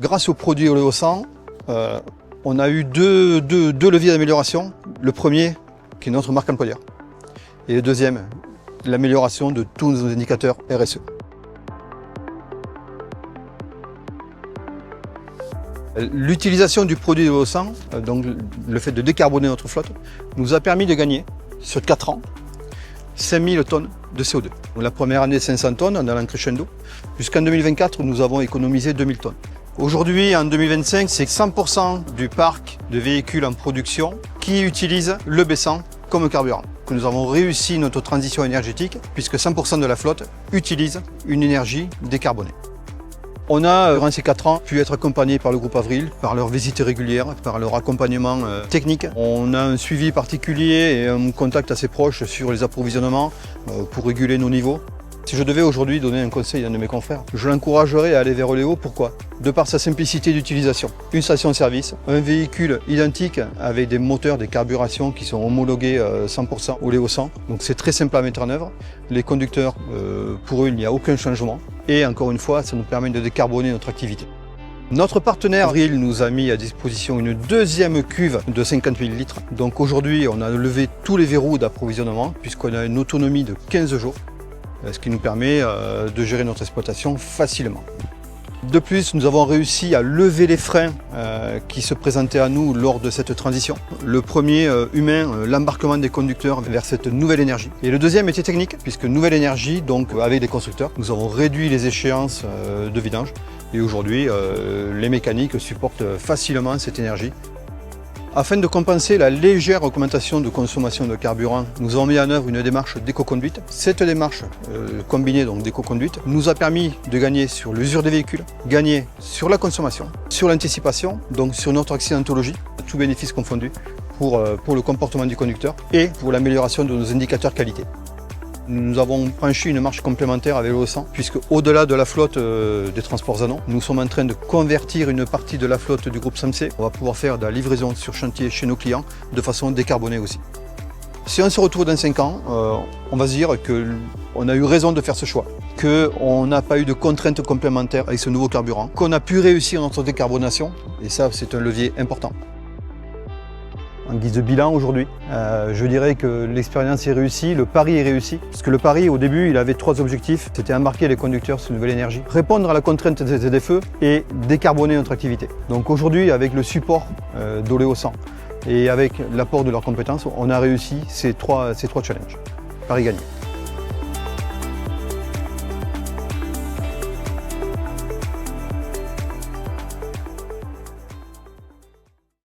Grâce au produit Oleosan, on a eu deux leviers d'amélioration. Le premier, qui est notre marque employeur. Et le deuxième, l'amélioration de tous nos indicateurs RSE. L'utilisation du produit Oleosan, donc le fait de décarboner notre flotte, nous a permis de gagner, sur 4 ans, 5000 tonnes de CO2. Donc, la première année, 500 tonnes, en allant crescendo. Jusqu'en 2024, nous avons économisé 2000 tonnes. Aujourd'hui, en 2025, c'est 100% du parc de véhicules en production qui utilisent le B100 comme carburant. Que nous avons réussi notre transition énergétique puisque 100% de la flotte utilise une énergie décarbonée. On a, durant ces 4 ans, pu être accompagné par le groupe Avril, par leurs visites régulières, par leur accompagnement technique. On a un suivi particulier et un contact assez proche sur les approvisionnements pour réguler nos niveaux. Si je devais aujourd'hui donner un conseil à un de mes confrères, je l'encouragerais à aller vers Oleo. Pourquoi? De par sa simplicité d'utilisation. Une station-service, un véhicule identique avec des moteurs, des carburations qui sont homologués 100% Oleosan. Donc c'est très simple à mettre en œuvre. Les conducteurs, pour eux, il n'y a aucun changement. Et encore une fois, ça nous permet de décarboner notre activité. Notre partenaire Avril nous a mis à disposition une deuxième cuve de 50 000 litres. Donc aujourd'hui, on a levé tous les verrous d'approvisionnement puisqu'on a une autonomie de 15 jours. Ce qui nous permet de gérer notre exploitation facilement. De plus, nous avons réussi à lever les freins qui se présentaient à nous lors de cette transition. Le premier humain, l'embarquement des conducteurs vers cette nouvelle énergie. Et le deuxième était technique, puisque nouvelle énergie, donc avec des constructeurs, nous avons réduit les échéances de vidange. Et aujourd'hui, les mécaniques supportent facilement cette énergie. Afin de compenser la légère augmentation de consommation de carburant, nous avons mis en œuvre une démarche d'éco-conduite. Cette démarche combinée donc d'éco-conduite nous a permis de gagner sur l'usure des véhicules, gagner sur la consommation, sur l'anticipation, donc sur notre accidentologie, tous bénéfices confondus pour le comportement du conducteur et pour l'amélioration de nos indicateurs qualité. Nous avons franchi une marche complémentaire avec Oleosan, puisque au-delà de la flotte des transports Zanon, nous sommes en train de convertir une partie de la flotte du groupe SAMC. On va pouvoir faire de la livraison sur chantier chez nos clients de façon décarbonée aussi. Si on se retrouve dans 5 ans, on va se dire qu'on a eu raison de faire ce choix, qu'on n'a pas eu de contraintes complémentaires avec ce nouveau carburant, qu'on a pu réussir notre décarbonation, et ça c'est un levier important. En guise de bilan aujourd'hui, je dirais que l'expérience est réussie, le pari est réussi. Parce que le pari, au début, il avait 3 objectifs. C'était embarquer les conducteurs sur une nouvelle énergie, répondre à la contrainte des ZFE et décarboner notre activité. Donc aujourd'hui, avec le support d'Oleosan et avec l'apport de leurs compétences, on a réussi ces trois challenges. Pari gagné.